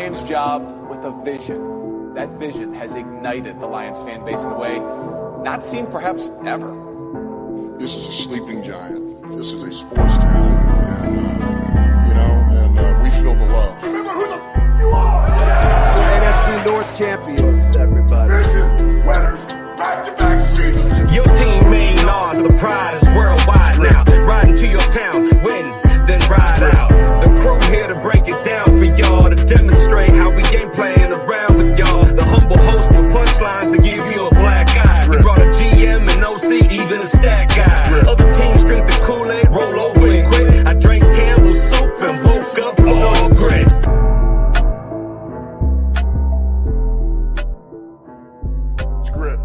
Lions job with a vision. That vision has ignited the Lions fan base in a way not seen perhaps ever. This is a sleeping giant. This is a sports town, and we feel the love. Remember who you are! NFC North champions, everybody. Vision, winners, back-to-back seasons. Your team ain't ours, the prize is worldwide now. Riding to your town, win, then ride out. The crew here to break it down for y'all, to demonstrate how we ain't playing around with y'all. The humble host with punchlines to give you a black eye. We brought a GM and OC, even a stat guy. Other teams drink the Kool-Aid, roll over and quit. I drank Campbell's soup and woke up all grit. It's grit.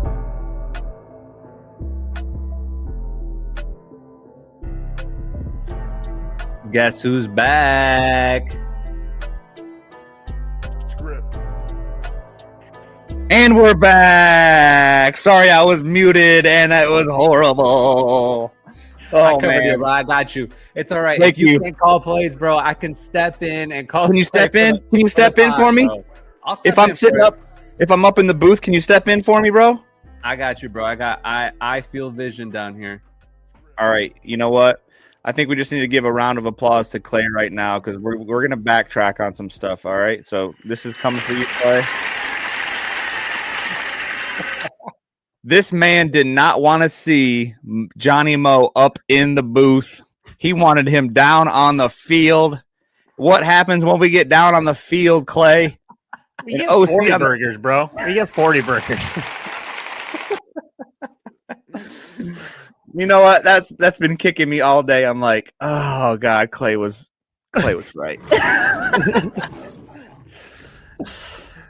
Guess who's back? It's grit. And we're back. Sorry, I was muted and it was horrible. I covered you, bro. I got you. It's all right. Thank if you you. can't call plays, bro, I can step in and call. Can you step plays in? Can you step in for me? I'll step If I'm in sitting for up, if I'm up in the booth, can you step in for me, bro? I got you, bro. I feel vision down here. All right. You know what? I think we just need to give a round of applause to Clay right now because we're gonna backtrack on some stuff. All right. So this is coming for you, Clay. This man did not want to see Johnny Moe up in the booth. He wanted him down on the field. What happens when we get down on the field, Clay? We get 40 burgers, bro. We get 40 burgers. You know what? That's been kicking me all day. I'm like, oh God, Clay was right.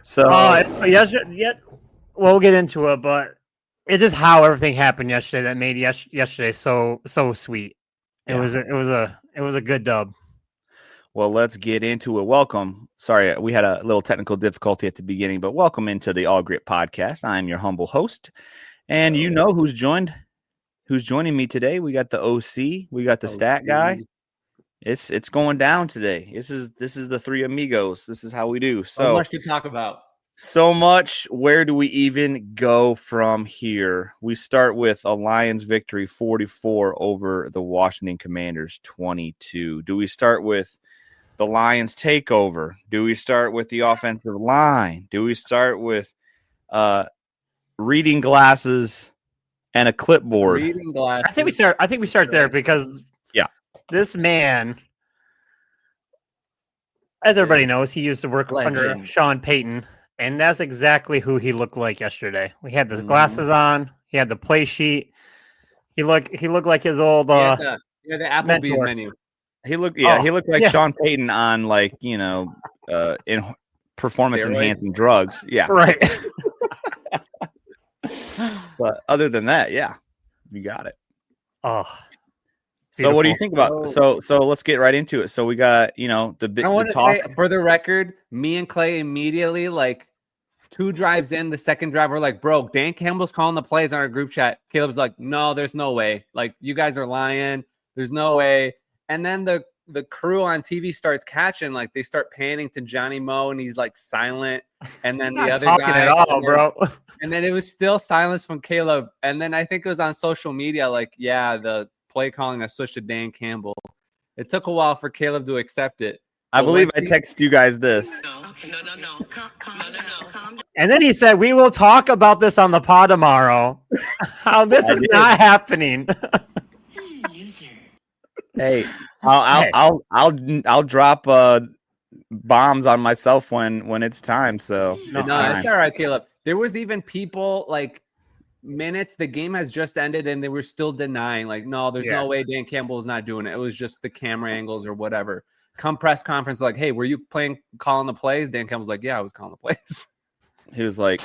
So we'll get into it, but it's just how everything happened yesterday that made yesterday so sweet. It was a good dub. Well, let's get into it. Welcome. Sorry, we had a little technical difficulty at the beginning, but welcome into the All Grit Podcast. I'm your humble host, and you know who's joining me today. We got the OC, we got the stat guy. It's going down today. This is the three amigos. This is how we do. So much to talk about. So much. Where do we even go from here? We start with a Lions victory, 44 over the Washington Commanders, 22. Do we start with the Lions takeover? Do we start with the offensive line? Do we start with reading glasses and a clipboard? Reading glasses. I think we start there because this man, as everybody knows, he used to work under Sean Payton, and that's exactly who he looked like yesterday. We had the glasses on. He had the play sheet. He looked like his old the Applebee's mentor. menu. He looked like Sean Payton on in performance enhancing drugs. Yeah. Right. But other than that, yeah, you got it. Oh. So what do you think about so let's get right into it. So we got, the big I want to talk. say for the record, me and Clay immediately, like 2 drives in, the second drive, we're like, bro, Dan Campbell's calling the plays on our group chat. Caleb's like, no, there's no way. Like, you guys are lying. There's no way. And then the crew on TV starts catching, like they start panning to Johnny Moe and he's like silent. And then the other guy at all, bro. And then it was still silence from Caleb. And then I think it was on social media, like, yeah, the play calling that switched to Dan Campbell. It took a while for Caleb to accept it. I believe I text you guys this. No. And then he said, "We will talk about this on the pod tomorrow." How this is not happening. Hey, I'll drop bombs on myself when it's time. So It's all right, Caleb. There was even people like minutes. The game has just ended, and they were still denying. Like, no, there's no way Dan Campbell is not doing it. It was just the camera angles or whatever. Come press conference, like, hey, were you calling the plays? Dan Campbell's like, yeah, I was calling the plays. He was like,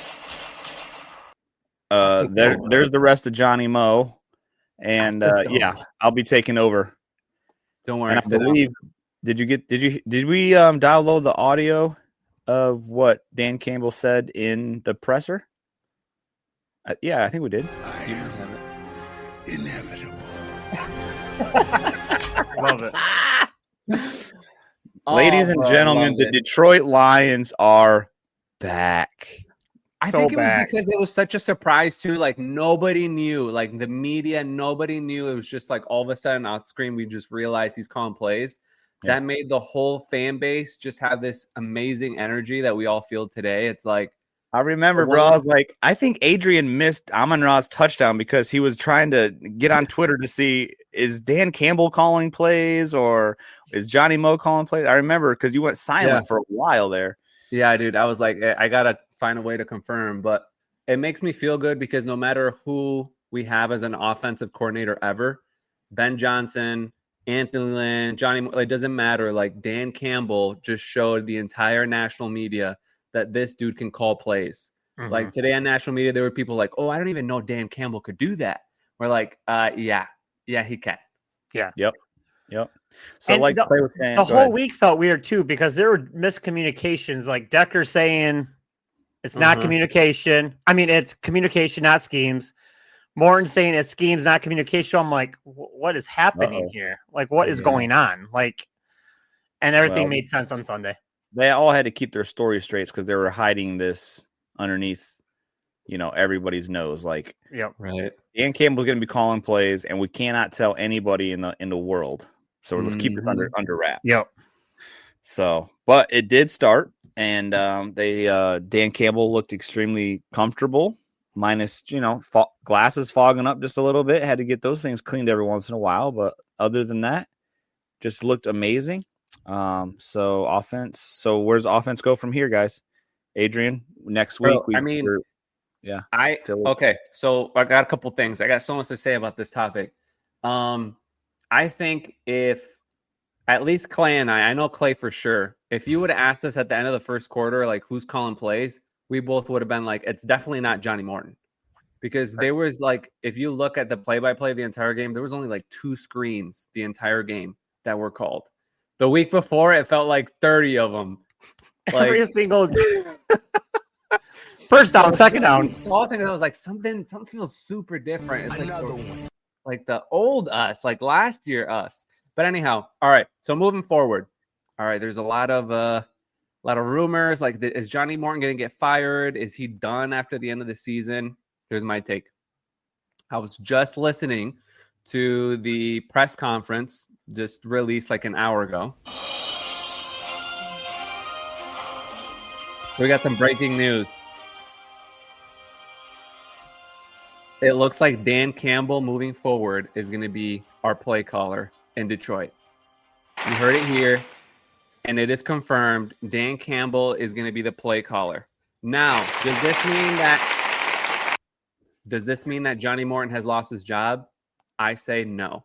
there's the rest of Johnny Moe, and I'll be taking over. Don't worry. And I believe did we download the audio of what Dan Campbell said in the presser? Yeah, I think we did. I am inevitable. Love it. Ladies and gentlemen, the Detroit Lions are back. I think it was because it was such a surprise too. Like nobody knew, like the media, nobody knew. It was just like all of a sudden off screen, we just realized he's calling plays. Yeah. That made the whole fan base just have this amazing energy that we all feel today. It's like, I remember, bro. I was like, I think Adrian missed Amon-Ra's touchdown because he was trying to get on Twitter to see, is Dan Campbell calling plays or is Johnny Moe calling plays? I remember because you went silent for a while there. Yeah, dude. I was like, I gotta find a way to confirm, but it makes me feel good because no matter who we have as an offensive coordinator ever, Ben Johnson, Anthony Lynn, Johnny, it doesn't matter. Like Dan Campbell just showed the entire national media that this dude can call plays. Mm-hmm. Like today on national media, there were people like, "Oh, I don't even know Dan Campbell could do that." We're like, yeah, he can. Yeah. Yep. So and like the whole week felt weird too because there were miscommunications. Like Decker saying it's not communication. I mean, it's communication, not schemes. Morton saying it's schemes, not communication. I'm like, what is happening here? Like, what is going on? Like, and everything made sense on Sunday. They all had to keep their story straight because they were hiding this underneath, everybody's nose. Like, right. Dan Campbell's going to be calling plays, and we cannot tell anybody in the world. So let's keep this under wraps. Yep. So, but it did start, and Dan Campbell looked extremely comfortable, minus glasses fogging up just a little bit. Had to get those things cleaned every once in a while, but other than that, just looked amazing. So offense. So where's offense go from here, guys? Adrian, next week. Okay. So I got a couple things. I got so much to say about this topic. I think if at least Clay and I know Clay for sure, if you would have asked us at the end of the first quarter, like who's calling plays, we both would have been like, it's definitely not Johnny Morton. Because there was like, if you look at the play-by-play of the entire game, there was only like 2 screens the entire game that were called. The week before, it felt like 30 of them. Like, every single first down, second down. Small thing, I was like, something feels super different. It's like the old us, like last year us. But anyhow, all right. So moving forward, all right. There's a lot of rumors. Like, is Johnny Morton going to get fired? Is he done after the end of the season? Here's my take. I was just listening to the press conference just released like an hour ago. We got some breaking news. It looks like Dan Campbell moving forward is going to be our play caller in Detroit. You heard it here, and it is confirmed. Dan Campbell is going to be the play caller. Now, does this mean that Johnny Morton has lost his job? I say no.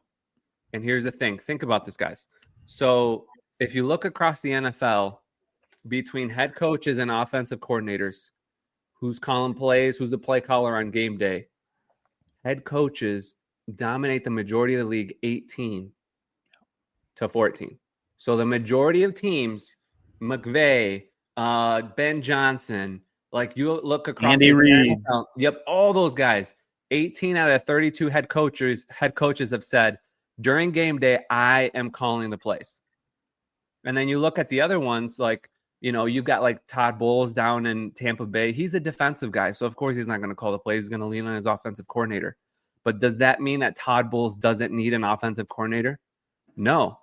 And here's the thing. Think about this, guys. So if you look across the NFL, between head coaches and offensive coordinators, who's calling plays, who's the play caller on game day, head coaches dominate the majority of the league 18-14. So the majority of teams, McVay, Ben Johnson, like you look across Andy Reid. Yep, all those guys. 18 out of 32 head coaches have said during game day, I am calling the plays. And then you look at the other ones, like, you've got like Todd Bowles down in Tampa Bay. He's a defensive guy. So of course he's not going to call the plays. He's going to lean on his offensive coordinator. But does that mean that Todd Bowles doesn't need an offensive coordinator? No.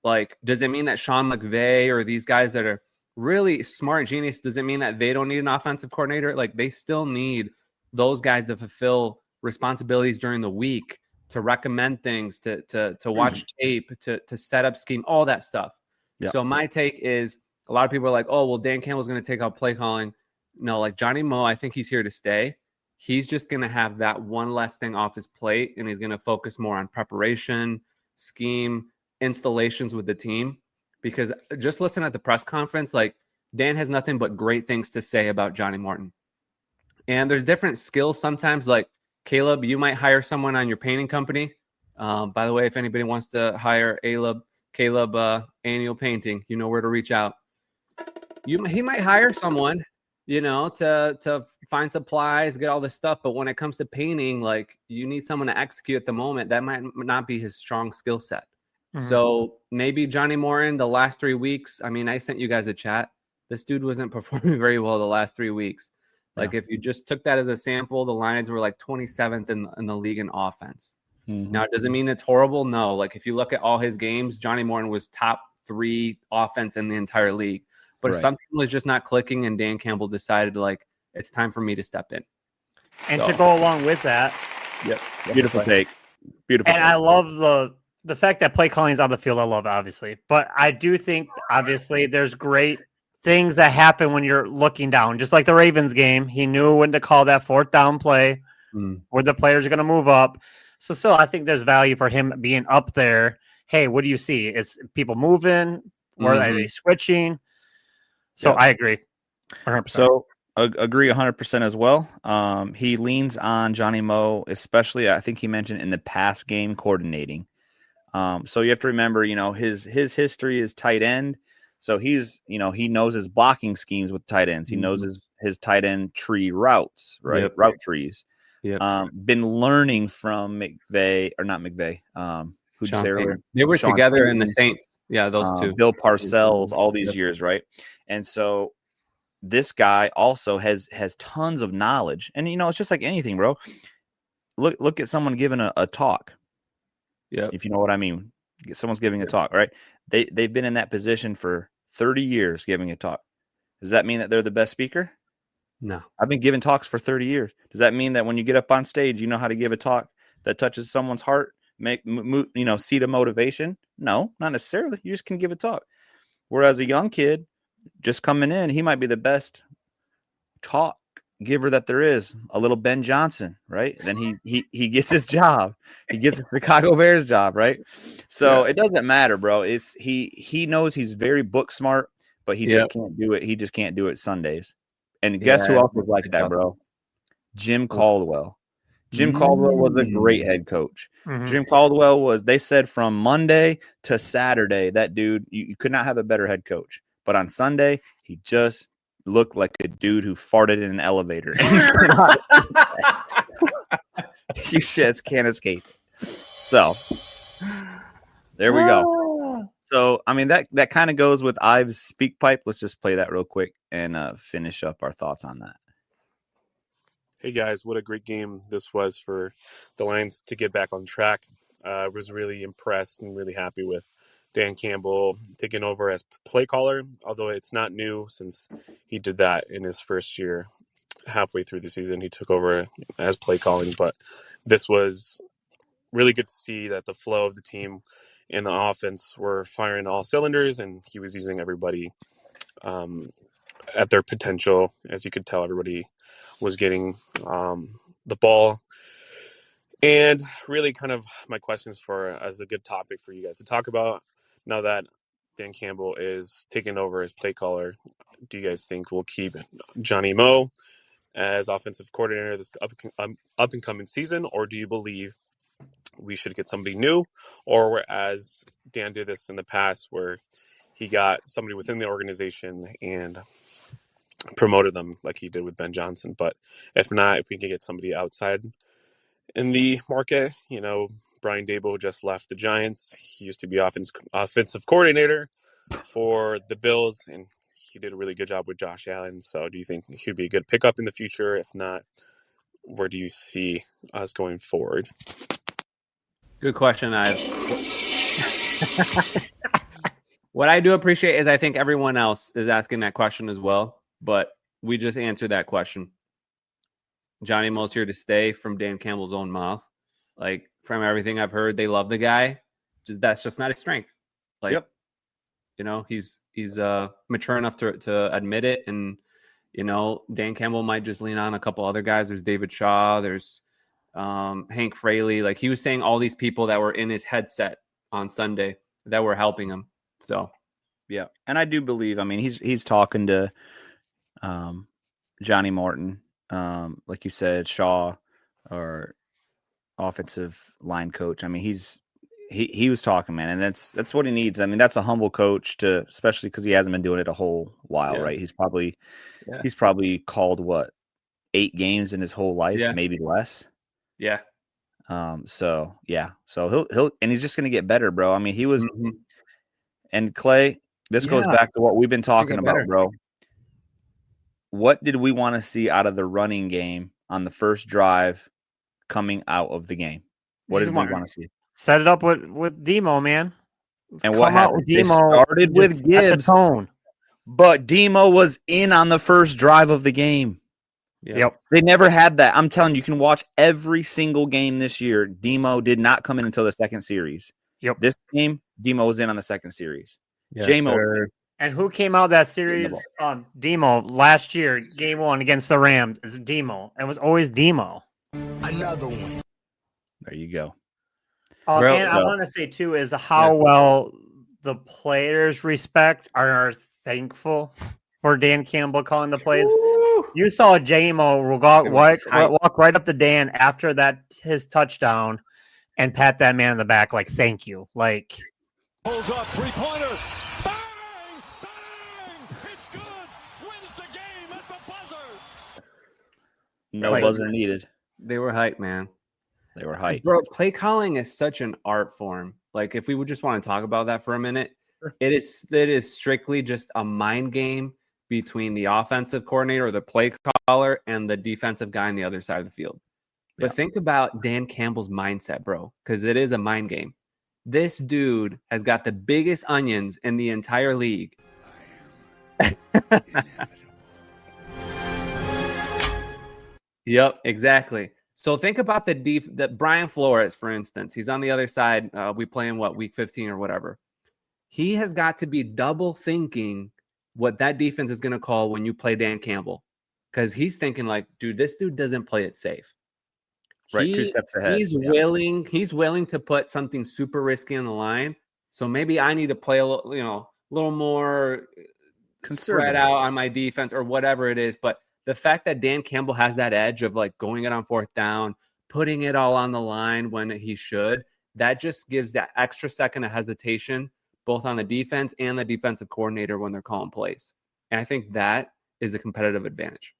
Like, does it mean that Sean McVay or these guys that are really smart genius, does it mean that they don't need an offensive coordinator? Like, they still need those guys to fulfill responsibilities during the week, to recommend things, to watch tape, to set up scheme, all that stuff. Yep. So my take is, a lot of people are like, oh, well, Dan Campbell's going to take out play calling. No, like Johnny Moe, I think he's here to stay. He's just going to have that one less thing off his plate, and he's going to focus more on preparation, scheme, installations with the team. Because just listen at the press conference, like Dan has nothing but great things to say about Johnny Morton. And there's different skills sometimes. Like Caleb, you might hire someone on your painting company. By the way, if anybody wants to hire Caleb Annual Painting, you know where to reach out. He might hire someone, to find supplies, get all this stuff. But when it comes to painting, like you need someone to execute at the moment. That might not be his strong skill set. So maybe Johnny Morton the last 3 weeks. I mean, I sent you guys a chat. This dude wasn't performing very well the last 3 weeks. Like if you just took that as a sample, the Lions were like 27th in the league in offense. Now, does it mean it's horrible? No. Like if you look at all his games, Johnny Morton was top 3 offense in the entire league. But something was just not clicking, and Dan Campbell decided like it's time for me to step in. And to go along with that, beautiful take. Beautiful. And take. I love the fact that play calling is on the field. I love it, obviously, but I do think obviously there's great things that happen when you're looking down. Just like the Ravens game, he knew when to call that 4th down play where the players are going to move up. So still, I think there's value for him being up there. Hey, what do you see? Is people moving or are they switching? So I agree. 100%. So agree 100% as well. He leans on Johnny Moe, especially I think he mentioned in the pass game coordinating. So you have to remember, his history is tight end. So he's, he knows his blocking schemes with tight ends. He knows his tight end tree routes, right? Yep. Route trees. Yep. Been learning from McVay or not McVay. Who'd you say earlier? They were Sean together Payton. in the Saints. Yeah, those two. Bill Parcells, all these years, right? And so this guy also has tons of knowledge. And it's just like anything, bro. Look at someone giving a talk. Yeah. If you know what I mean. Someone's giving a talk, right? They've been in that position for 30 years giving a talk. Does that mean that they're the best speaker? No. I've been giving talks for 30 years. Does that mean that when you get up on stage, you know how to give a talk that touches someone's heart, seed of motivation? No, not necessarily. You just can give a talk. Whereas a young kid just coming in, he might be the best talk giver that there is. A little Ben Johnson, right? Then he gets his job. He gets a Chicago Bears job, right? So it doesn't matter, bro. It's he knows he's very book smart, but he just can't do it. He just can't do it Sundays. And guess who else was like that, bro? Jim Caldwell. Jim Caldwell was a great head coach. Jim Caldwell was, they said from Monday to Saturday, that dude, you could not have a better head coach. But on Sunday, he just looked like a dude who farted in an elevator. You just can't escape it. So there we go. So, I mean, that kind of goes with Ives' speak pipe. Let's just play that real quick and finish up our thoughts on that. Hey guys, what a great game this was for the Lions to get back on track. I was really impressed and really happy with Dan Campbell taking over as play caller, although it's not new since he did that in his first year. Halfway through the season, he took over as play calling, but this was really good to see that the flow of the team and the offense were firing all cylinders, and he was using everybody at their potential. As you could tell, everybody was getting the ball. And really kind of my questions for as a good topic for you guys to talk about now that Dan Campbell is taking over as play caller. Do you guys think we'll keep Johnny Moe as offensive coordinator this up and coming season, or do you believe we should get somebody new, or as Dan did this in the past where he got somebody within the organization and promoted them like he did with Ben Johnson? But if not, if we can get somebody outside in the market, Brian Daboll just left the Giants. He used to be offensive coordinator for the Bills, and he did a really good job with Josh Allen. So do you think he'd be a good pickup in the future? If not, where do you see us going forward? Good question, What I do appreciate is I think everyone else is asking that question as well, but we just answered that question. Johnny Moe's here to stay from Dan Campbell's own mouth. Like, from everything I've heard, they love the guy. That's just not his strength. Like, he's mature enough to admit it. And, Dan Campbell might just lean on a couple other guys. There's David Shaw. There's Hank Fraley. Like, he was saying all these people that were in his headset on Sunday that were helping him. So, yeah. And I do believe, he's talking to Johnny Morton, like you said, Shaw, or offensive line coach. He was talking, man, and that's what he needs. That's a humble coach especially because he hasn't been doing it a whole while, right? He's probably called 8 games in his whole life, maybe less. Yeah. So he'll and he's just going to get better, bro. I mean, he was, Mhm. and Clay, this goes Yeah. back to what we've been talking get about, better. bro. What did we want to see out of the running game on the first drive coming out of the game? What He's did we one- want to see? Set it up with Demo, man. And what Come out happened? with They Demo. started and with just set the Gibbs, tone. but Demo was in on the first drive of the game. Yep. They never had that. I'm telling you, you can watch every single game this year. Demo did not come in until the second series. Yep. This game, Demo was in on the second series. Yes, J-Mo, sir. And who came out that series? Demo last year, game 1 against the Rams. It's Demo. It was always Demo. Another one. there you go. Bro, And I so- want to say too is how well the players respect are thankful for Dan Campbell calling the plays. You saw J-Mo walk right up to Dan after his touchdown and pat that man in the back like thank you. Like Pulls up, 3-pointer. Bang! Bang! It's good. Wins the game at the buzzer. No Like- buzzer needed. They were hype, man. They were hyped. Bro, play calling is such an art form. Like, if we would just want to talk about that for a minute, it is strictly just a mind game between the offensive coordinator or the play caller and the defensive guy on the other side of the field. But Yeah. think about Dan Campbell's mindset, bro, because it is a mind game. This dude has got the biggest onions in the entire league. Yep, exactly. So think about that Brian Flores, for instance. He's on the other side. We play in week 15 or whatever. He has got to be double thinking what that defense is going to call when you play Dan Campbell, because he's thinking like, dude, this dude doesn't play it safe. Right, 2 steps ahead. He's Yeah. willing to put something super risky on the line. So maybe I need to play a little more spread out on my defense or whatever it is. But the fact that Dan Campbell has that edge of like going it on 4th down, putting it all on the line when he should, that just gives that extra second of hesitation, both on the defense and the defensive coordinator when they're calling plays. And I think that is a competitive advantage.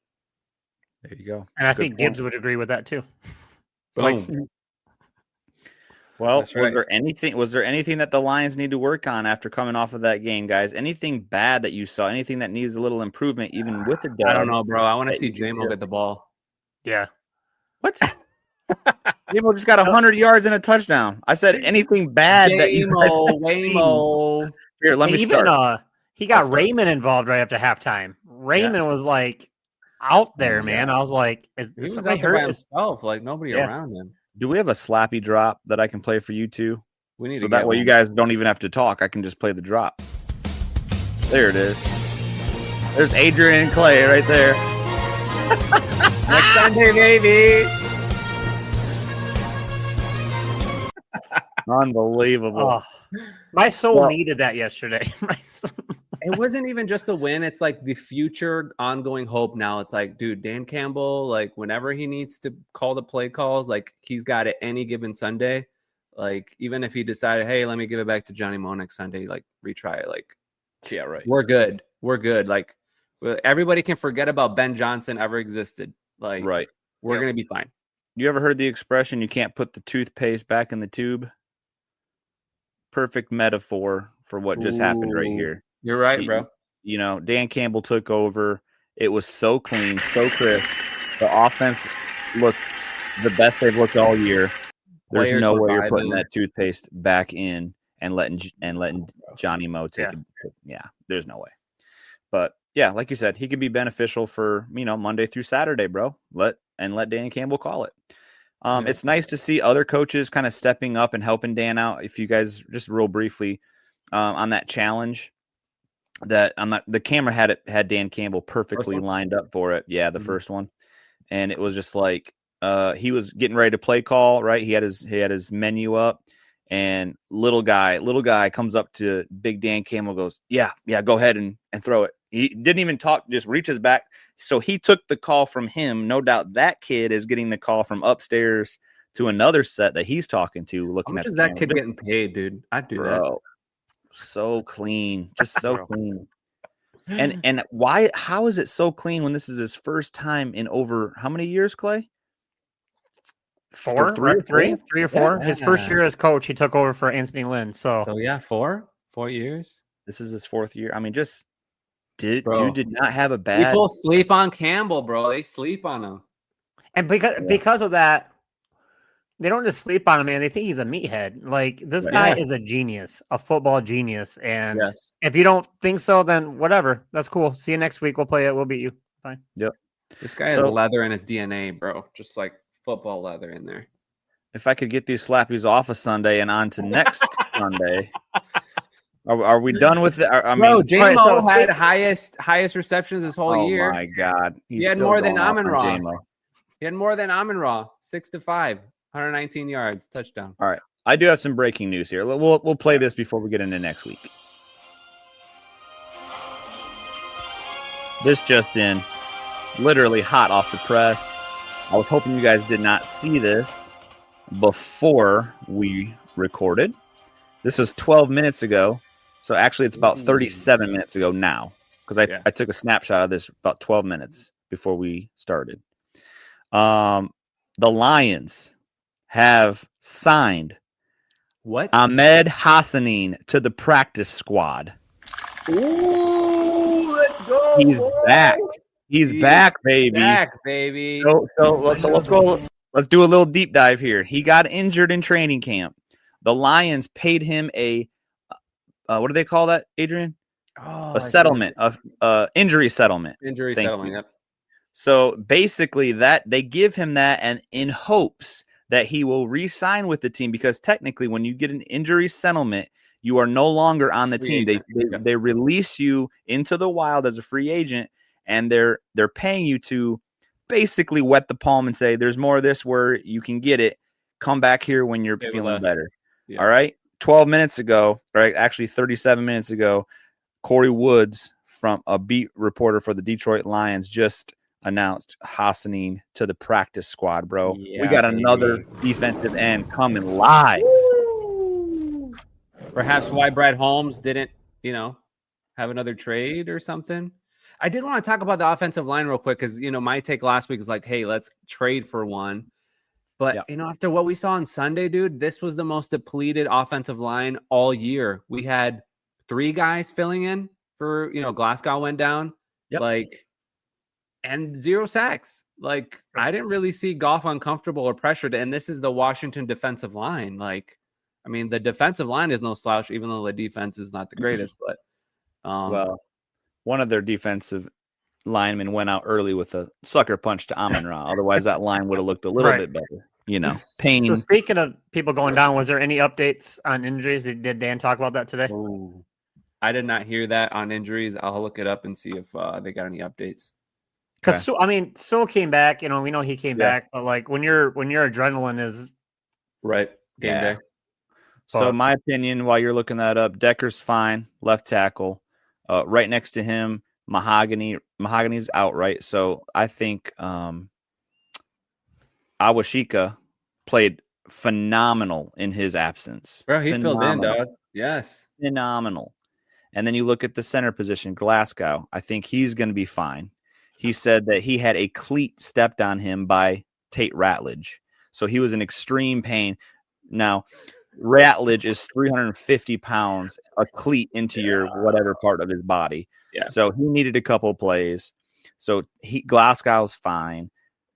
There you go. and I Good think point. Gibbs would agree with that too. Boom. Well, That's right. Was there anything that the Lions need to work on after coming off of that game, guys? Anything bad that you saw? Anything that needs a little improvement, even with the dub? I don't know, bro. I want to that see you can J-Mo still- get the ball. Yeah. What? J-Mo just got 100 yards and a touchdown. I said anything bad that you guys J-Mo, have seen. Waymo. Here, let And me even start. he got I'll start. Raymond involved right after halftime. Raymond was like out there, man. I was like, is He was somebody out there by hurt? himself, like nobody Yeah. around him. Do we have a slappy drop that I can play for you two? We need So to that get way one. you guys don't even have to talk. I can just play the drop. There it is. There's Adrian and Clay right there. Next Sunday, baby. Unbelievable. Oh, my soul Well- needed that yesterday. My soul- It wasn't even just the win. It's like the future ongoing hope now. It's like, dude, Dan Campbell, like whenever he needs to call the play calls, like he's got it any given Sunday. Like even if he decided, hey, let me give it back to Johnny Moe next Sunday, like retry it. Like, Yeah, right. we're good. We're good. Like everybody can forget about Ben Johnson ever existed. Like, Right. we're Yep. going to be fine. You ever heard the expression, you can't put the toothpaste back in the tube? Perfect metaphor for what just happened right Ooh. here. You're right, You- bro. You know, Dan Campbell took over. It was so clean, so crisp. The offense looked the best they've looked all year. There's Players no were way you're putting vibing. that toothpaste back in and letting Johnny Moe take Yeah. it. Yeah, there's no way. But yeah, like you said, he could be beneficial for Monday through Saturday, bro. Let Dan Campbell call it. Yeah. It's nice to see other coaches kind of stepping up and helping Dan out. If you guys just real briefly on that challenge, that the camera had Dan Campbell perfectly one? lined up for it. Yeah, the Mhm. first one, and it was just like he was getting ready to play call. Right, he had his menu up, and little guy comes up to Big Dan Campbell, goes, yeah, go ahead and throw it. He didn't even talk, just reaches back. So he took the call from him. No doubt that kid is getting the call from upstairs to another set that he's talking to, How looking much at is the that camera. kid Just- getting paid, dude? I'd do that. bro, so clean, just so Bro. clean. And why? How is it so clean when this is his first time in over how many years, Clay? Three or four. Yeah. His first year as coach, he took over for Anthony Lynn. So yeah, 4 years. This is his 4th year. I mean, just dude did not have a bad. People sleep on Campbell, bro. They sleep on him. and because of that, they don't just sleep on him, man. They think he's a meathead. Like this guy is a genius, a football genius. And if you don't think so, then whatever. That's cool. See you next week. We'll play it. We'll beat you. Fine. Yep. This guy has leather in his DNA, bro. Just like football leather in there. If I could get these slappies off of Sunday and on to next Sunday. Are we done with it? I mean, J-Mo had highest receptions this whole year. Oh my God, he had more than Amon-Ra. He had more than Amon-Ra. 6-5, 119 yards, touchdown. All right, I do have some breaking news here. We'll play this before we get into next week. This just in, literally hot off the press. I was hoping you guys did not see this before we recorded. This was 12 minutes ago. So actually, it's about 37 minutes ago now, because I took a snapshot of this about 12 minutes before we started. The Lions have signed Ahmed Hassanin to the practice squad. Ooh, let's go. He's back. He's back, baby. Back, baby. So let's go. Let's do a little deep dive here. He got injured in training camp. The Lions paid him a what do they call that, Adrian? A settlement of injury settlement. Injury settlement. Yep. So basically, that they give him that, and in hopes that he will re-sign with the team, because technically, when you get an injury settlement, you are no longer on the team. They release you into the wild as a free agent, and they're paying you to basically wet the palm and say, "There's more of this where you can get it. Come back here when you're feeling better." Yeah. All right. 12 minutes ago, right? Actually, 37 minutes ago, Corey Woods, from a beat reporter for the Detroit Lions, just announced Hassanin to the practice squad, bro. Yeah, we got another defensive end coming live. Woo! Perhaps why Brad Holmes didn't, have another trade or something. I did want to talk about the offensive line real quick because, my take last week is like, hey, let's trade for one. But, after what we saw on Sunday, dude, this was the most depleted offensive line all year. We had 3 guys filling in for, Glasgow went down. Yep. And 0 sacks. I didn't really see Goff uncomfortable or pressured. And this is the Washington defensive line. The defensive line is no slouch, even though the defense is not the greatest. But, one of their defensive linemen went out early with a sucker punch to Amon-Ra. Otherwise, that line would have looked a little bit better. Pain. So speaking of people going down, was there any updates on injuries? Did Dan talk about that today? Ooh. I did not hear that on injuries. I'll look it up and see if they got any updates. Because Sewell came back. We know he came back, but when your adrenaline is game day. So my opinion, while you're looking that up, Decker's fine, left tackle. Right next to him, Mahogany's out, right? So I think Awashika played phenomenal in his absence. Bro, he filled in, dog. Yes. Phenomenal. And then you look at the center position, Glasgow. I think he's going to be fine. He said that he had a cleat stepped on him by Tate Ratledge. So he was in extreme pain. Now, Ratledge is 350 pounds, a cleat into your whatever part of his body. Yeah. So he needed a couple plays. So Glasgow's fine.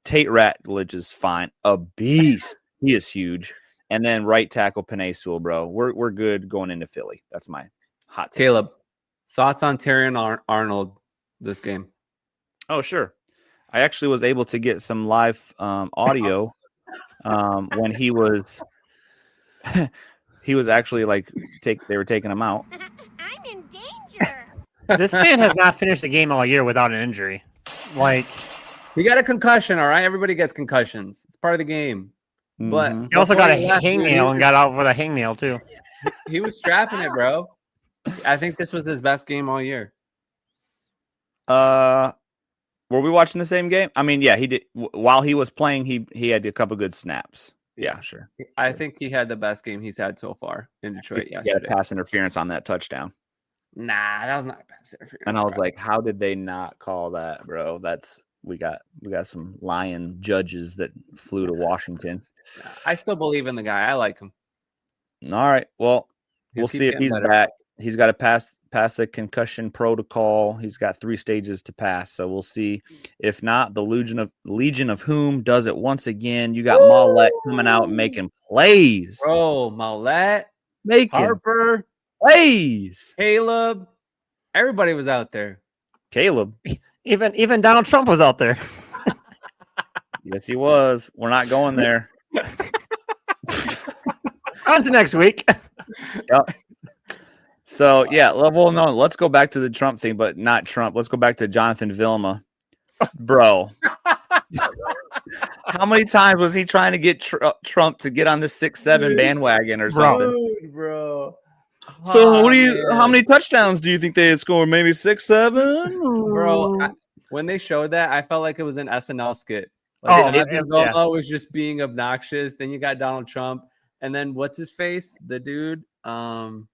Tate Ratledge is fine. A beast. He is huge. And then right tackle Penei Sewell, bro. We're good going into Philly. That's my hot take. Caleb, thoughts on Terrion Arnold this game? Oh, sure. I actually was able to get some live audio when he was actually they were taking him out. I'm in danger. This man has not finished the game all year without an injury. He got a concussion, all right? Everybody gets concussions. It's part of the game. But he also got a hangnail and got out with a hangnail, too. He was strapping it, bro. I think this was his best game all year. Were we watching the same game? I mean, yeah, he did. While he was playing, he had a couple good snaps. Yeah, sure. I think he had the best game he's had so far in Detroit yesterday. Yeah, pass interference on that touchdown. Nah, that was not pass interference. And I was like, how did they not call that, bro? We got some Lion judges that flew to Washington. I still believe in the guy. I like him. All right. Well, He'll we'll keep see if getting he's better. back. He's got to pass the concussion protocol. He's got 3 stages to pass. So we'll see. If not, the Legion of Whom does it once again. You got Mollett coming out and making plays. Bro, Mollett, Making Harper, plays. Caleb, everybody was out there. Caleb. Even Donald Trump was out there. Yes, he was. We're not going there. On to next week. Yep. So yeah, well, no, let's go back to the Trump thing, but not Trump. Let's go back to Jonathan Vilma, bro. How many times was he trying to get Trump to get on the 6-7 bandwagon or something? Bro. So what do you? How many touchdowns do you think they had scored? Maybe 6-7, Bro? When they showed that, I felt like it was an SNL skit. Like Jonathan Vilma was just being obnoxious. Then you got Donald Trump, and then what's his face? The dude. The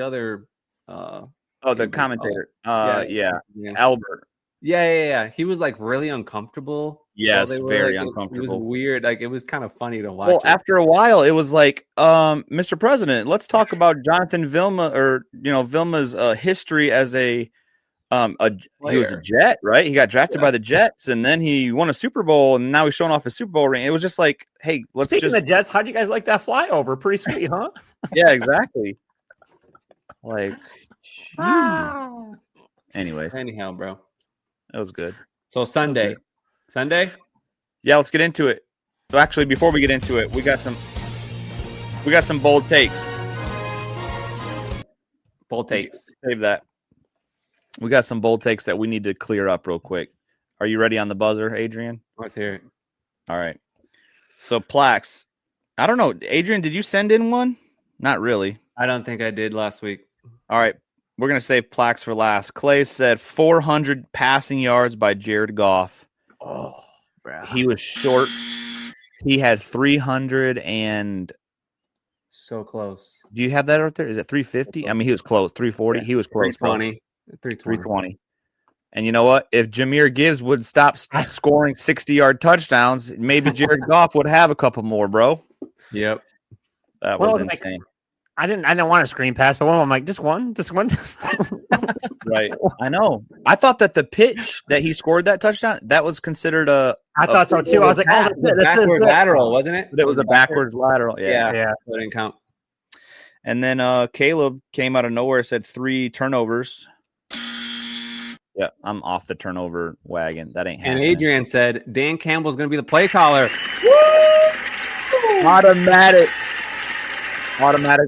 other. The commentator. Yeah. Albert. Yeah. He was like really uncomfortable. Yes, very like, uncomfortable. It was weird. Like it was kind of funny to watch. Well, after a while, it was like, Mr. President, let's talk about Jonathan Vilma, or Vilma's history as he was a Jet, right? He got drafted by the Jets, and then he won a Super Bowl, and now he's showing off his Super Bowl ring. It was just like, hey, let's Speaking of Jets, how'd you guys like that flyover? Pretty sweet, huh? Yeah, exactly. Like, anyhow, bro, that was good. So Sunday. Yeah, let's get into it. So actually, before we get into it, we got some bold takes. Save that. We got some bold takes that we need to clear up real quick. Are you ready on the buzzer, Adrian? Let's hear it. All right. So Plax, I don't know, Adrian, did you send in one? Not really. I don't think I did last week. All right. We're going to save Plax for last. Clay said 400 passing yards by Jared Goff. Oh, bro. He was short. He had 300 and... So close. Do you have that right there? Is it 350? I mean, he was close. 340? Yeah. He was close. 320. And you know what? If Jahmyr Gibbs would stop scoring 60-yard touchdowns, maybe Jared Goff would have a couple more, bro. Yep. That was insane. I didn't want a screen pass, but one of them, like, just one. Right. I know. I thought that the pitch that he scored that touchdown, that was considered a. I thought so too. I was like, oh, that's it. That's backward lateral, wasn't it? But it was a backwards lateral. Yeah. That didn't count. And then Caleb came out of nowhere, said 3 turnovers. Yeah, I'm off the turnover wagon. That ain't happening. And Adrian said Dan Campbell's going to be the play caller. Woo! Automatic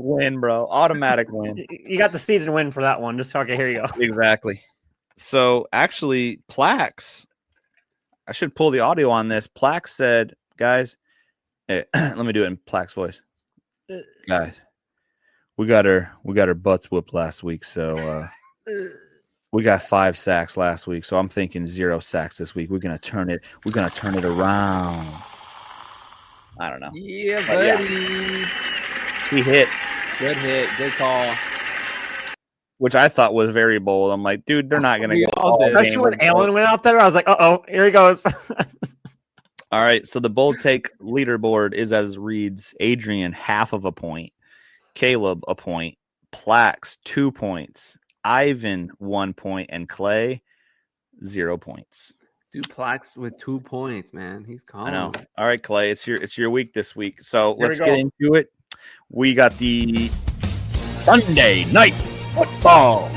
win, bro. Automatic win. You got the season win for that one. Just okay, here you go. Exactly. So actually, Plax, I should pull the audio on this. Plax said, guys, let me do it in Plax voice. Guys, we got our butts whooped last week, so we got 5 sacks last week. So I'm thinking 0 sacks this week. We're gonna turn it around. I don't know. Yeah, buddy. Yeah. He hit. Good hit. Good call. Which I thought was very bold. I'm like, dude, they're not going to go. Especially when Allen went out there, I was like, uh-oh, here he goes. All right, so the bold take leaderboard is as reads: Adrian, 0.5 point. Caleb, 1 point. Plax, 2 points. Ivan, 1 point. And Clay, 0 points. Dude, Plax with 2 points, man. He's calm. I know. All right, Clay, it's your week this week. So let's get into it. We got the Sunday night football.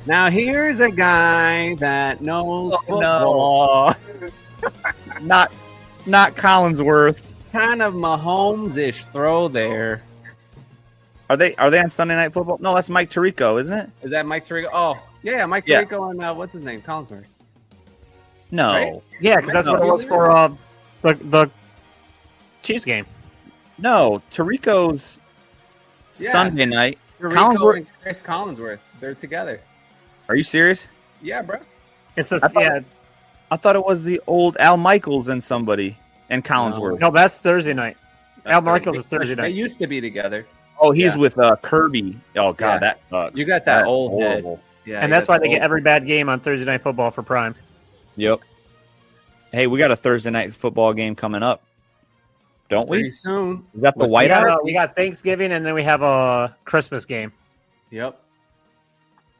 Now here's a guy that knows football. No. Not Collinsworth. Kind of Mahomes-ish throw there. Are they on Sunday Night Football? No, that's Mike Tirico, isn't it? Is that Mike Tirico? Oh, yeah, Mike Tirico and what's his name? Collinsworth. No. Right? Yeah, because that's what it was for the Chiefs game. No, Tirico's Sunday night. Tirico and Chris Collinsworth. They're together. Are you serious? Yeah, bro. I thought it was the old Al Michaels and somebody and Collinsworth. No, that's Thursday night. Al Michaels is Thursday night. They used to be together. Oh, he's with Kirby. Oh, God, that sucks. You got that old head. Yeah, and that's why they get every bad game on Thursday Night Football for Prime. Yep. Hey, we got a Thursday night football game coming up, don't we? Pretty soon. Is that the What's White that? House? We got Thanksgiving, and then we have a Christmas game. Yep.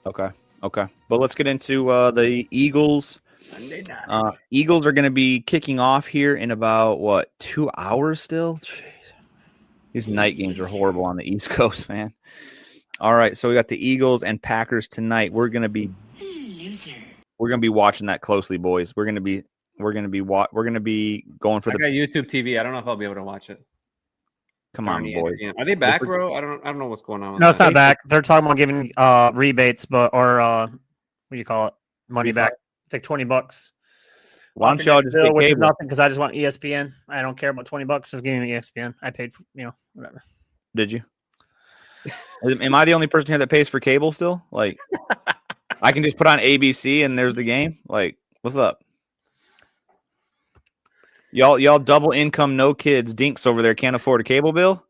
Okay. But let's get into the Eagles. Monday night. Eagles are going to be kicking off here in about 2 hours still. Jeez. These night games are horrible on the East Coast, man. All right, so we got the Eagles and Packers tonight. We're going to be watching that closely, boys. We're going to be going for I got YouTube TV. I don't know if I'll be able to watch it. Come on, boys. Are they back, bro? I don't know what's going on. No, it's not back. They're talking about giving rebates, what do you call it? Money back. It's like $20. Why don't y'all just get which is cable? nothing because I just want ESPN. I don't care about $20. Just give me ESPN. I paid for, whatever. Did you? Am I the only person here that pays for cable still? Like, I can just put on ABC and there's the game. Like, what's up? Y'all double income, no kids, dinks over there can't afford a cable bill,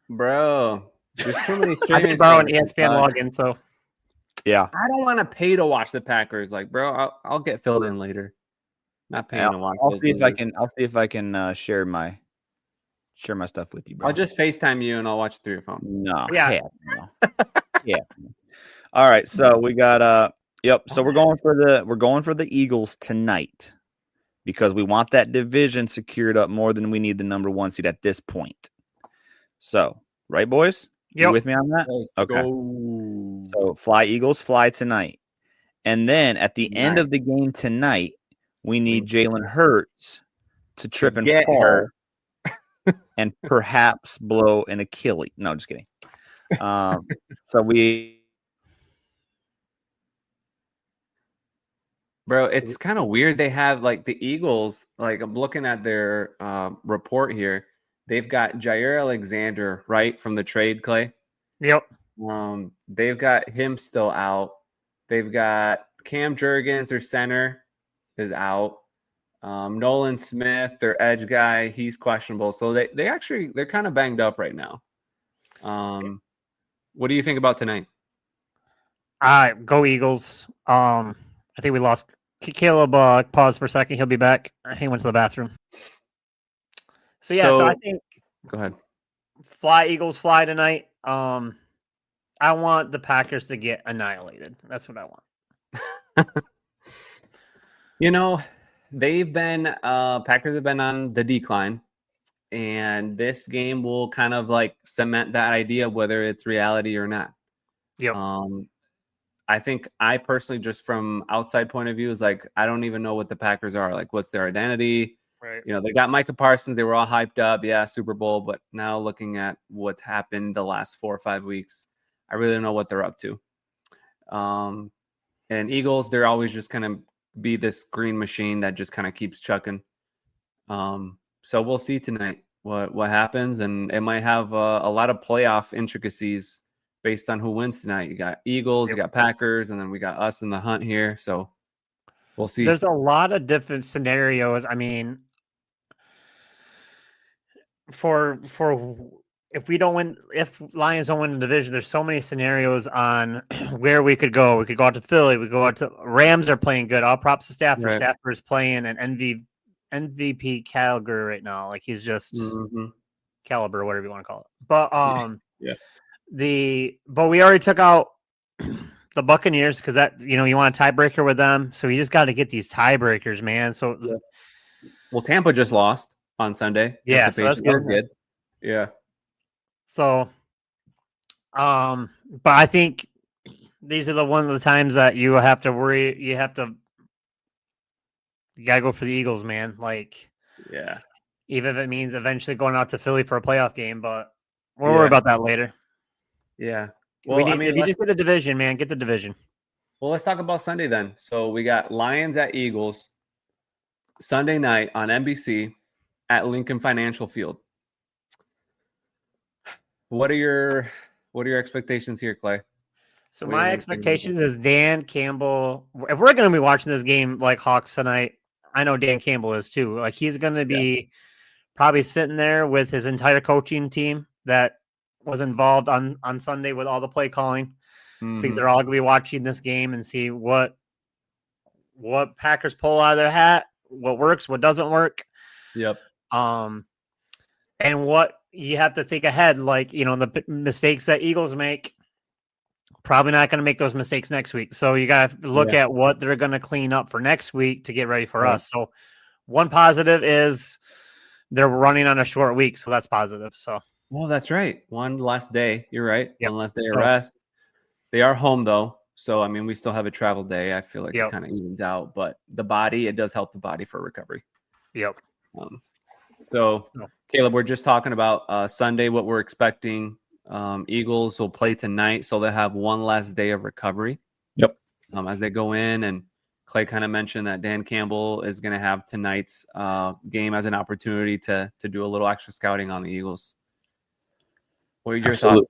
Bro. There's too many I streaming. can borrow an ESPN login, so yeah. I don't want to pay to watch the Packers. Like, bro, I'll get filled in later. Not paying to watch. I'll see if I can share my stuff with you, bro. I'll just FaceTime you and I'll watch it through your phone. No, Yeah. no. Yeah. All right, so we got so we're going for the Eagles tonight because we want that division secured up more than we need the number 1 seed at this point. So, right, boys? You with me on that? Okay. So, fly Eagles, fly tonight. And then at the end of the game tonight, we need Jalen Hurts to trip and fall and perhaps blow an Achilles. No, just kidding. So Bro, it's kind of weird. They have like the Eagles, like I'm looking at their report here. They've got Jair Alexander, right, from the trade, Clay. Yep. They've got him still out. They've got Cam Jurgens, their center, is out. Nolan Smith, their edge guy, he's questionable. So they're kind of banged up right now. What do you think about tonight? Go Eagles. I think we lost Caleb. Pause for a second. He'll be back. He went to the bathroom. So I think go ahead. Fly Eagles, fly tonight. I want the Packers to get annihilated. That's what I want. They've been Packers have been on the decline, and this game will kind of like cement that idea whether it's reality or not. Yep. I think I personally, just from outside point of view, is like I don't even know what the Packers are. Like, what's their identity? Right. They got Micah Parsons. They were all hyped up. Yeah, Super Bowl. But now looking at what's happened the last 4 or 5 weeks, I really don't know what they're up to. And Eagles, they're always just kind of be this green machine that just kind of keeps chucking. So we'll see tonight what happens, and it might have a lot of playoff intricacies based on who wins tonight. You got Eagles, you got Packers, and then we got us in the hunt here. So we'll see. There's a lot of different scenarios. I mean, for if Lions don't win the division, there's so many scenarios on where we could go. We could go out to Philly. We could go out to Rams are playing good. All props to Stafford. Right. Stafford's playing an MVP caliber right now. Like he's just caliber, whatever you want to call it. But yeah. But we already took out the Buccaneers because that you want a tiebreaker with them. So you just got to get these tiebreakers, man. So well, Tampa just lost on Sunday. Yeah, so that's good. Yeah. So, but I think these are one of the times that you have to worry. You gotta go for the Eagles, man. Like, yeah, even if it means eventually going out to Philly for a playoff game, but we'll worry about that later. Yeah. Well, if you just get the division, man, get the division. Well, let's talk about Sunday then. So we got Lions at Eagles Sunday night on NBC at Lincoln Financial Field. What are your expectations here, Clay? So my expectations is Dan Campbell. If we're going to be watching this game like Hawks tonight, I know Dan Campbell is too. Like he's going to be probably sitting there with his entire coaching team that was involved on Sunday with all the play calling. I think they're all going to be watching this game and see what what Packers pull out of their hat, what works, what doesn't work. Yep. And what you have to think ahead, like, the mistakes that Eagles make, probably not going to make those mistakes next week. So you got to look at what they're going to clean up for next week to get ready for us. So one positive is they're running on a short week. So that's positive. So, well, that's right. One less day. You're right. Yep. One less day of rest. They are home though. So, I mean, we still have a travel day. I feel like it kind of evens out, but it does help the body for recovery. Yep. So Caleb, we're just talking about Sunday, what we're expecting. Eagles will play tonight, so they'll have one last day of recovery. Yep. As they go in, and Clay kind of mentioned that Dan Campbell is going to have tonight's game as an opportunity to do a little extra scouting on the Eagles. What are your thoughts?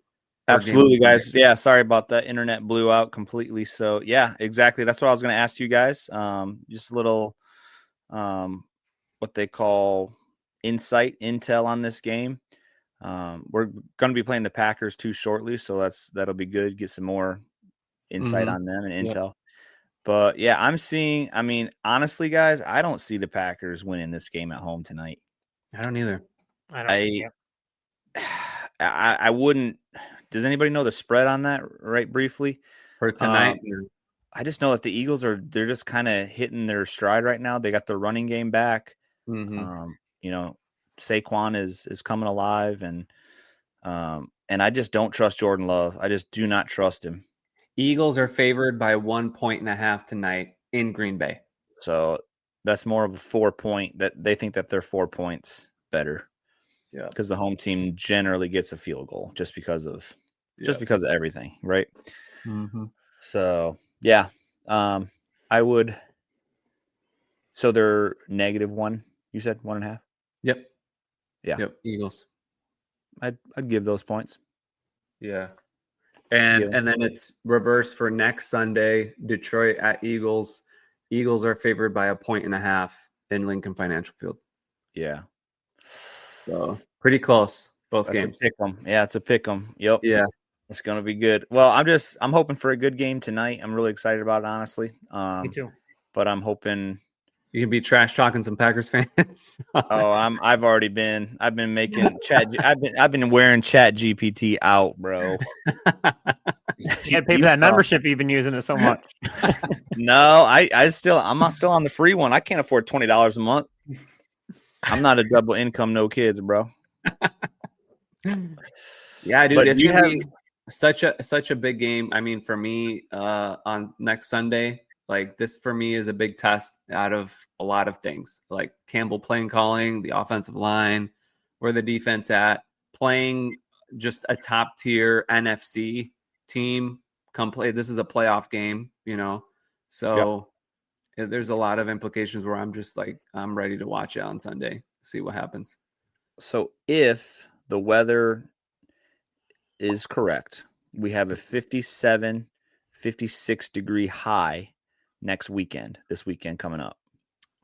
Absolutely, guys. Yeah, sorry about that. Internet blew out completely. So, yeah, exactly. That's what I was going to ask you guys. Just a little what they call intel on this game. We're going to be playing the Packers too shortly, so that'll be good. Get some more insight on them and intel. But yeah, honestly, guys, I don't see the Packers winning this game at home tonight. I don't either. I wouldn't. Does anybody know the spread on that? Right, briefly for tonight. I just know that the Eagles they're just kind of hitting their stride right now. They got their running game back. Saquon is coming alive, and I just don't trust Jordan Love. I just do not trust him. Eagles are favored by 1.5 points tonight in Green Bay. So that's more of a 4 point that they think that they're 4 points better. Yeah, because the home team generally gets a field goal just because of everything, right? Mm-hmm. So yeah, I would. So they're -1. You said 1.5. Yep. Yeah. Yep. Eagles. I'd give those points. Yeah. And then it's reverse for next Sunday. Detroit at Eagles. Eagles are favored by 1.5 points in Lincoln Financial Field. Yeah. So pretty close. Both games. It's a pick 'em. Yeah, it's a pick 'em. Yep. Yeah. It's gonna be good. Well, I'm hoping for a good game tonight. I'm really excited about it, honestly. Me too. But I'm hoping you can be trash talking some Packers fans. I've already been. I've been making chat. I've been wearing Chat GPT out, bro. You can't pay for that membership. You've been using it so much. No, I'm still on the free one. I can't afford $20 a month. I'm not a double income, no kids, bro. Yeah, dude, it's gonna be such a big game. I mean, for me, on next Sunday, like this for me is a big test out of a lot of things, like Campbell playing calling, the offensive line, where the defense at, playing just a top tier NFC team. Come play. This is a playoff game, So there's a lot of implications where I'm just like, I'm ready to watch it on Sunday, see what happens. So if the weather is correct, we have a 57, 56 degree high this weekend coming up.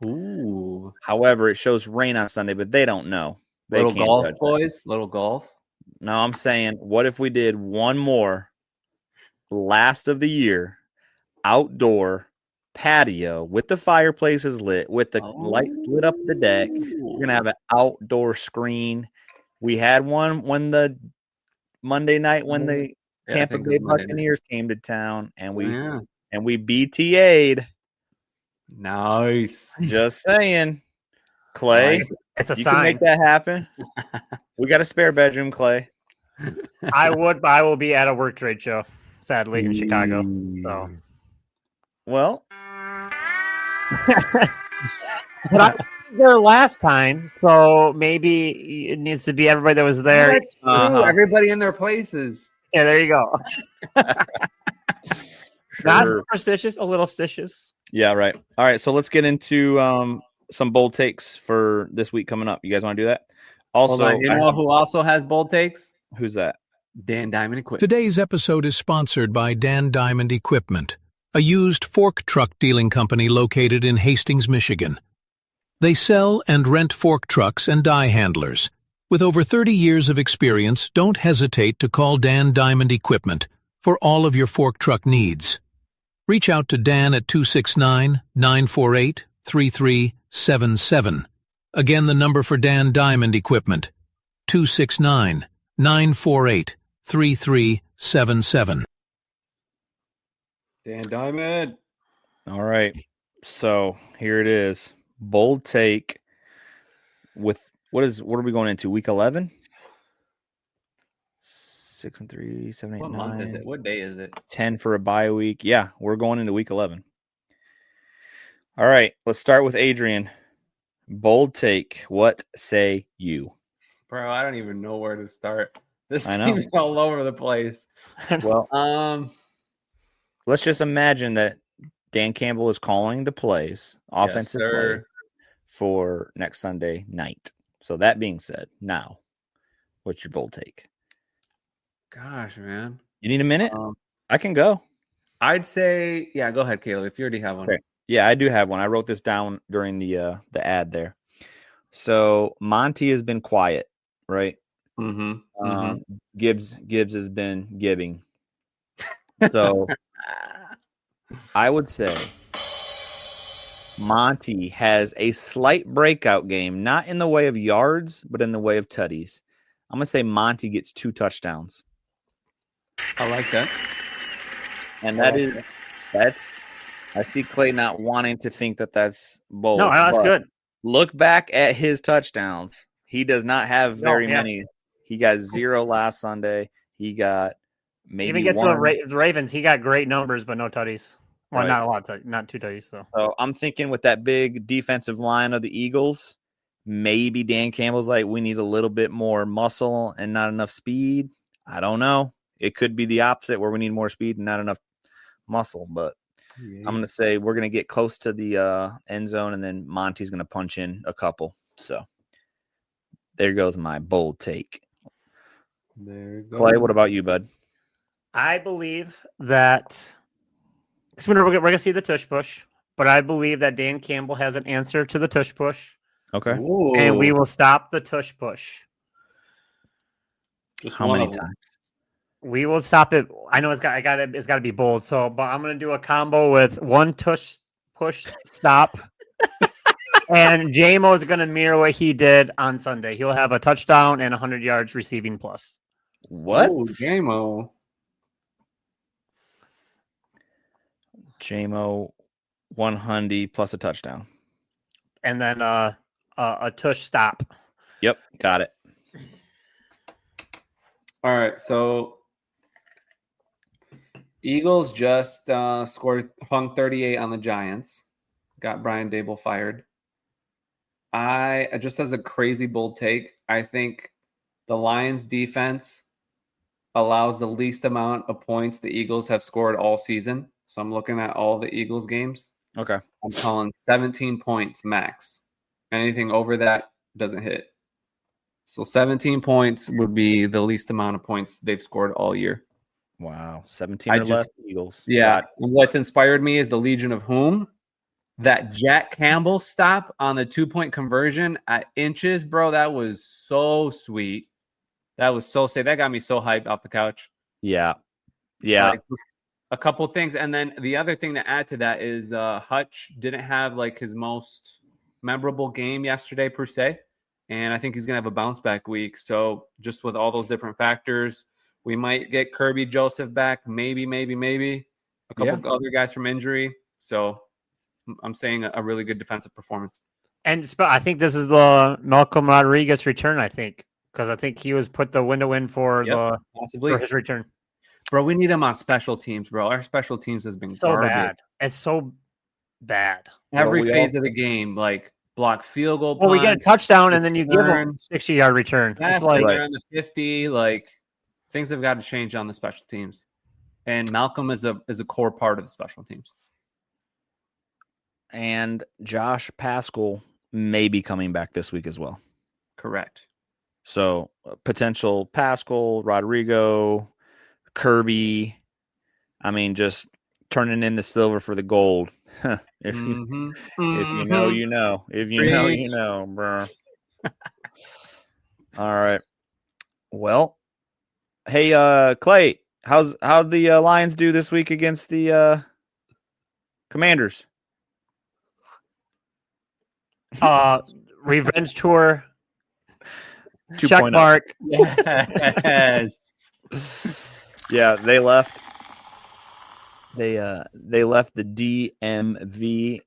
Ooh. However, it shows rain on Sunday, but they don't know. Little golf, boys. Little golf. No, I'm saying, what if we did one more last of the year outdoor patio with the fireplaces lit, with the lights lit up the deck? We're gonna have an outdoor screen. We had one when the Monday night when the Tampa Bay Buccaneers came to town, and we BTA'd. Nice. Just saying, Clay. It's a you sign. Can make that happen. We got a spare bedroom, Clay. I will be at a work trade show, sadly, in Chicago. So, well, but I was there last time, so maybe it needs to be everybody that was there. That's true. Everybody in their places. Yeah, there you go. Not superstitious, a little stitious. Yeah, right. All right, so let's get into some bold takes for this week coming up. You guys want to do that? Also, you know who also has bold takes? Who's that? Dan Diamond Equipment. Today's episode is sponsored by Dan Diamond Equipment, a used fork truck dealing company located in Hastings, Michigan. They sell and rent fork trucks and die handlers. With over 30 years of experience, don't hesitate to call Dan Diamond Equipment for all of your fork truck needs. Reach out to Dan at 269-948-3377. Again, the number for Dan Diamond Equipment, 269-948-3377. Dan Diamond. All right. So here it is. Bold take with what are we going into? Week 11? 6 and 3, 7, 8, What 9. month is it? What day is it? 10 for a bye week. Yeah, we're going into week 11. All right, let's start with Adrian. Bold take. What say you? Bro, I don't even know where to start. This I know. team's all over the place. Well, let's just imagine that Dan Campbell is calling the plays, offensive play, for next Sunday night. So that being said, now, what's your bold take? Gosh, man. You need a minute? I can go. I'd say, yeah, go ahead, Caleb, if you already have one. Okay. Yeah, I do have one. I wrote this down during the ad there. So Monty has been quiet, right? Gibbs has been giving. So I would say Monty has a slight breakout game, not in the way of yards, but in the way of tutties. I'm going to say Monty gets 2 touchdowns. I like that. And that's I see Clay not wanting to think that that's bold. No, that's good. Look back at his touchdowns. He does not have very many. He got 0 last Sunday. He got maybe even gets 1. The Ravens. He got great numbers, but no tutties. Well, Right. not a lot, not 2 tutties. So I'm thinking with that big defensive line of the Eagles, maybe Dan Campbell's like, we need a little bit more muscle and not enough speed. I don't know. It could be the opposite where we need more speed and not enough muscle, but I'm going to say we're going to get close to the end zone, and then Monty's going to punch in a couple. So there goes my bold take. There you go. Clay, what about you, bud? I believe that because we're going to see the tush push, but I believe that Dan Campbell has an answer to the tush push. Okay. Ooh. And we will stop the tush push. Just how many times? We will stop it. I know it's got to be bold. So, but I'm going to do a combo with 1 tush push stop. And JMO is going to mirror what he did on Sunday. He'll have a touchdown and 100 yards receiving plus. What? Oh, JMO. JMO 100 plus a touchdown. And then a tush stop. Yep, got it. All right, so Eagles just hung 38 on the Giants. Got Brian Dable fired. I just as a crazy bold take, I think the Lions defense allows the least amount of points the Eagles have scored all season. So I'm looking at all the Eagles games. Okay. I'm calling 17 points max. Anything over that doesn't hit. So 17 points would be the least amount of points they've scored all year. Wow. 17 or less Eagles. Yeah. And what's inspired me is the Legion of Whom. That Jack Campbell stop on the 2-point conversion at inches, bro, that was so sweet. That was so safe. That got me so hyped off the couch. Yeah. Yeah. Like, a couple things. And then the other thing to add to that is Hutch didn't have like his most memorable game yesterday per se. And I think he's going to have a bounce back week. So just with all those different factors, we might get Kirby Joseph back. Maybe. A couple other guys from injury. So I'm saying a really good defensive performance. And I think this is the Malcolm Rodriguez return, I think. Because I think he was put the window in for possibly for his return. Bro, we need him on special teams, bro. Our special teams has been so garbage. bad. It's so bad. Every phase of the game, like block field goal. Well, we get a touchdown and then you give them 60-yard return. It's like on the 50. Like things have got to change on the special teams. And Malcolm is a core part of the special teams. And Josh Paschal may be coming back this week as well. Correct. So potential Paschal, Rodrigo, Kirby. I mean, just turning in the silver for the gold. If you know, you know. If you know, you know, bro. All right. Well, hey, Clay, how'd the Lions do this week against the Commanders. Revenge tour. 2.0. Check mark. Yes. Yeah, they left. They left the DMV.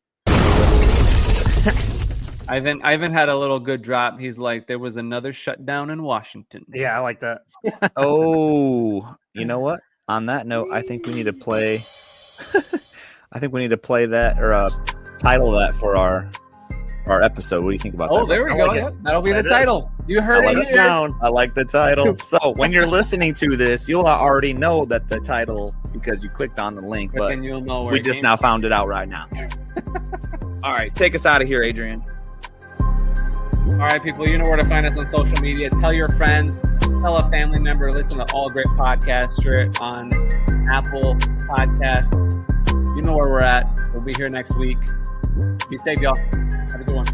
Ivan had a little good drop. He's like, there was another shutdown in Washington. Yeah, I like that. Oh, you know what? On that note, I think we need to play. I think we need to play that or title that for our episode. What do you think about that? Oh, there we go. like it. That'll be the That title. You heard it here. I like the title. So when you're listening to this, you'll already know that the title because you clicked on the link. But then you'll know where we it just came now from. found it out right now. All right, take us out of here, Adrian. All right, people, you know where to find us on social media. Tell your friends, tell a family member, listen to All Great Podcasts on Apple Podcasts. You know where we're at. We'll be here next week. Be safe, y'all. Have a good one.